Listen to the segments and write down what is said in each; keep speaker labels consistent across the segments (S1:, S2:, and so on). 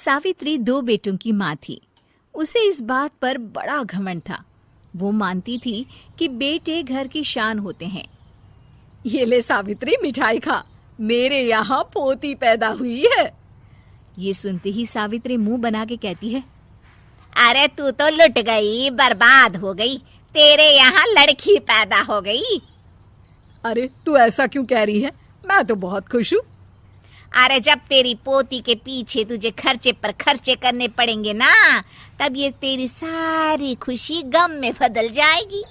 S1: सावित्री 2 बेटों की माँ थी। उसे इस बात पर बड़ा घमंड था। वो मानती थी कि बेटे घर की शान होते हैं।
S2: ये ले सावित्री, मिठाई खा, मेरे यहाँ पोती पैदा हुई है।
S1: ये सुनते ही सावित्री मुंह बना के कहती है,
S3: अरे तू तो लुट गई, बर्बाद हो गई, तेरे यहाँ लड़की पैदा हो गई।
S2: अरे तू ऐसा क्यों कह रही है? मैं तो बहुत खुश हूँ।
S3: अरे जब तेरी पोती के पीछे तुझे खर्चे पर खर्चे करने पड़ेंगे ना, तब ये तेरी सारी खुशी गम में बदल जाएगी।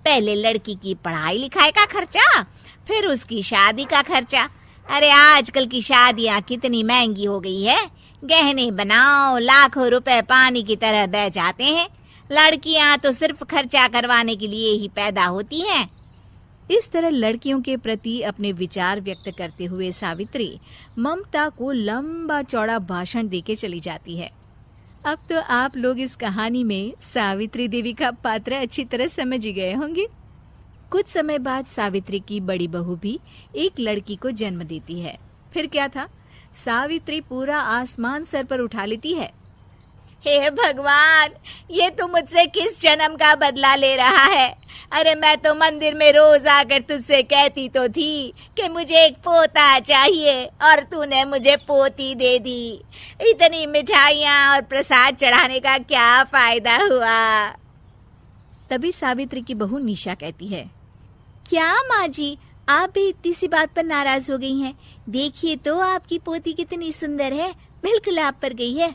S3: पहले लड़की की पढ़ाई लिखाई का खर्चा, फिर उसकी शादी का खर्चा। अरे आजकल की शादियाँ कितनी महंगी हो गई है। गहने बनाओ, लाखों रुपए पानी की तरह बह जाते हैं। लड़कियाँ तो सिर्फ खर्चा करवाने के लिए ही पैदा होती हैं।
S1: इस तरह लड़कियों के प्रति अपने विचार व्यक्त करते हुए सावित्री ममता को लंबा चौड़ा भाषण देके चली जाती है। अब तो आप लोग इस कहानी में सावित्री देवी का पात्र अच्छी तरह समझ ही गए होंगे। कुछ समय बाद सावित्री की बड़ी बहू भी एक लड़की को जन्म देती है। फिर क्या था, सावित्री पूरा आसमान सर पर उठा लेती है।
S3: हे भगवान, ये तू मुझसे किस जन्म का बदला ले रहा है? अरे मैं तो मंदिर में रोज आकर तुझसे कहती तो थी कि मुझे एक पोता चाहिए, और तूने मुझे पोती दे दी। इतनी मिठाइयाँ और प्रसाद चढ़ाने का क्या फायदा हुआ?
S1: तभी सावित्री की बहू निशा कहती है, क्या माँ जी, आप भी इतनी सी बात पर नाराज हो गई हैं? देखिए तो आपकी पोती कितनी सुंदर है, बिल्कुल आप पर गई है।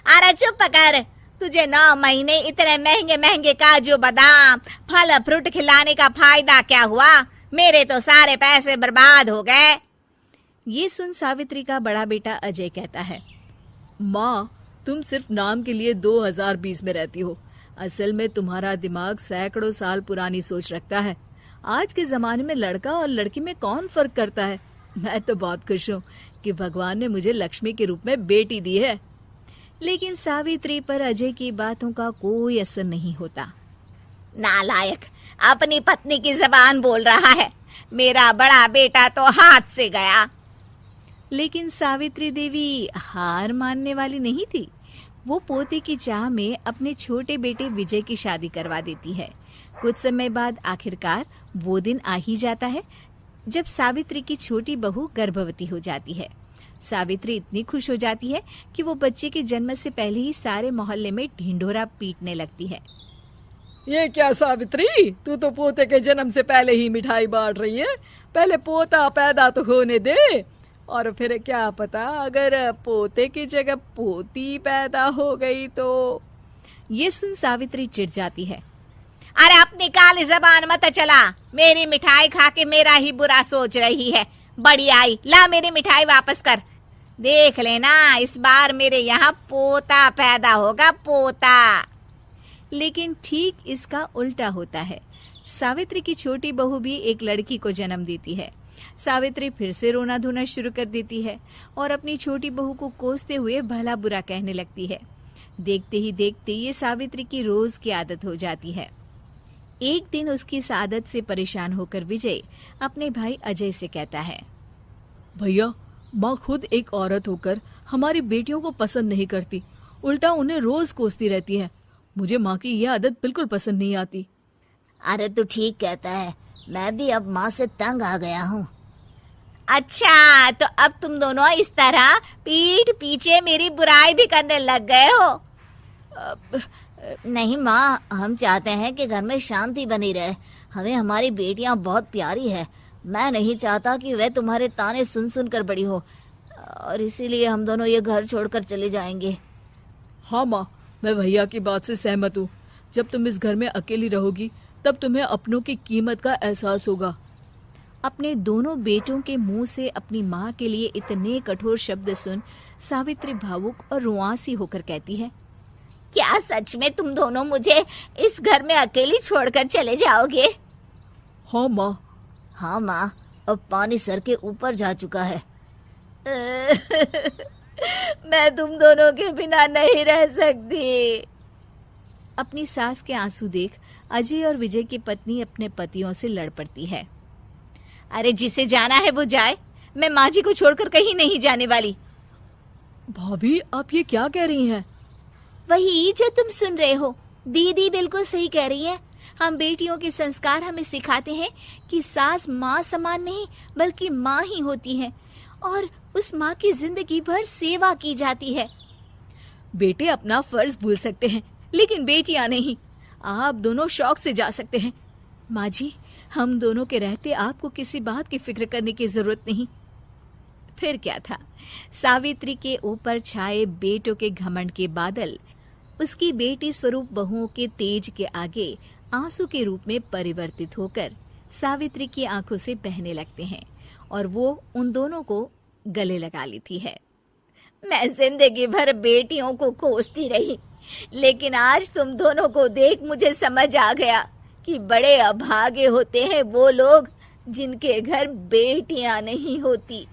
S3: अरे चुप कर, तुझे 9 महीने इतने महंगे महंगे काजू बादाम फल फ्रूट खिलाने का फायदा क्या हुआ? मेरे तो सारे पैसे बर्बाद हो गए।
S1: ये सुन सावित्री का बड़ा बेटा अजय कहता है,
S2: माँ, तुम सिर्फ नाम के लिए 2020 में रहती हो। असल में तुम्हारा दिमाग सैकड़ों साल पुरानी सोच रखता है। आज के जमाने में लड़का और लड़की में कौन फर्क करता है? मैं तो बहुत खुश हूँ कि भगवान ने मुझे लक्ष्मी के रूप में बेटी दी है।
S1: लेकिन सावित्री पर अजय की बातों का कोई असर नहीं होता।
S3: नालायक, अपनी पत्नी की जबान बोल रहा है। मेरा बड़ा बेटा तो हाथ से गया।
S1: लेकिन सावित्री देवी हार मानने वाली नहीं थी। वो पोते की चाह में अपने छोटे बेटे विजय की शादी करवा देती है। कुछ समय बाद आखिरकार वो दिन आ ही जाता है जब सावित्री की छोटी बहू गर्भवती हो जाती है। सावित्री इतनी खुश हो जाती है कि वो बच्चे के जन्म से पहले ही सारे मोहल्ले में ढिंढोरा पीटने लगती है।
S2: ये क्या सावित्री, तू तो पोते के जन्म से पहले ही मिठाई बांट रही है। पहले पोता पैदा तो होने दे, और फिर क्या पता अगर पोते की जगह पोती पैदा हो गई तो।
S1: ये सुन सावित्री चिढ़ जाती है।
S3: अरे अपनी काली जबान मत चला, मेरी मिठाई खा के मेरा ही बुरा सोच रही है। बड़ी आई, ला मेरी मिठाई वापस कर। देख लेना, इस बार मेरे यहाँ पोता पैदा होगा, पोता।
S1: लेकिन ठीक इसका उल्टा होता है। सावित्री की छोटी बहू भी एक लड़की को जन्म देती है। सावित्री फिर से रोना धोना शुरू कर देती है और अपनी छोटी बहू को कोसते हुए भला बुरा कहने लगती है। देखते ही देखते ये सावित्री की रोज की आदत हो जाती है। एक दिन उसकी इस आदत से परेशान होकर विजय अपने भाई अजय से कहता है,
S2: भैया, माँ खुद एक औरत होकर हमारी बेटियों को पसंद नहीं करती, उल्टा उन्हें रोज कोसती रहती है। मुझे माँ की यह आदत बिल्कुल पसंद नहीं आती।
S3: अरे तू ठीक कहता है, मैं भी अब माँ से तंग आ गया हूँ। अच्छा, तो अब तुम दोनों इस तरह पीठ पीछे मेरी बुराई भी करने लग गए हो? नहीं माँ, हम चाहते हैं कि घर में शांति बनी रहे। हमें हमारी बेटियाँ बहुत प्यारी है। मैं नहीं चाहता कि वह तुम्हारे ताने सुन सुन कर बड़ी हो, और इसीलिए हम दोनों ये घर छोड़कर चले जाएंगे।
S2: हाँ माँ, मैं भैया की बात से सहमत हूँ। जब तुम इस घर में अकेली रहोगी तब तुम्हें अपनों की कीमत का एहसास होगा।
S1: अपने दोनों बेटों के मुंह से अपनी माँ के लिए इतने कठोर शब्द सुन सावित्री भावुक और रुआंसी होकर कहती है,
S3: क्या सच में तुम दोनों मुझे इस घर में अकेली छोड़कर चले जाओगे?
S2: हाँ माँ।
S3: हाँ माँ, अब पानी सर के ऊपर जा चुका है। मैं तुम दोनों के बिना नहीं रह सकती।
S1: अपनी सास के आंसू देख अजय और विजय की पत्नी अपने पतियों से लड़ पड़ती है।
S3: अरे जिसे जाना है वो जाए, मैं माँ जी को छोड़कर कहीं नहीं जाने वाली।
S2: भाभी, आप ये क्या कह रही हैं?
S3: वही जो तुम सुन रहे हो, दीदी बिल्कुल सही कह रही है। हम बेटियों के संस्कार हमें सिखाते हैं कि सास माँ समान नहीं बल्कि माँ ही होती है और उस माँ की जिंदगी भर सेवा की जाती है।
S2: बेटे अपना फर्ज भूल सकते हैं, लेकिन बेटियां नहीं। आप दोनों शौक से जा सकते हैं। माँ जी, हम दोनों के रहते आपको किसी बात की फिक्र करने की जरूरत नहीं।
S1: फिर क्या था, सावित्री के ऊपर छाए बेटों के घमंड के बादल उसकी बेटी स्वरूप बहुओं के तेज के आगे आंसू के रूप में परिवर्तित होकर सावित्री की आंखों से बहने लगते हैं और वो उन दोनों को गले लगा लेती है।
S3: मैं जिंदगी भर बेटियों को कोसती रही, लेकिन आज तुम दोनों को देख मुझे समझ आ गया कि बड़े अभागे होते हैं वो लोग जिनके घर बेटियां नहीं होती।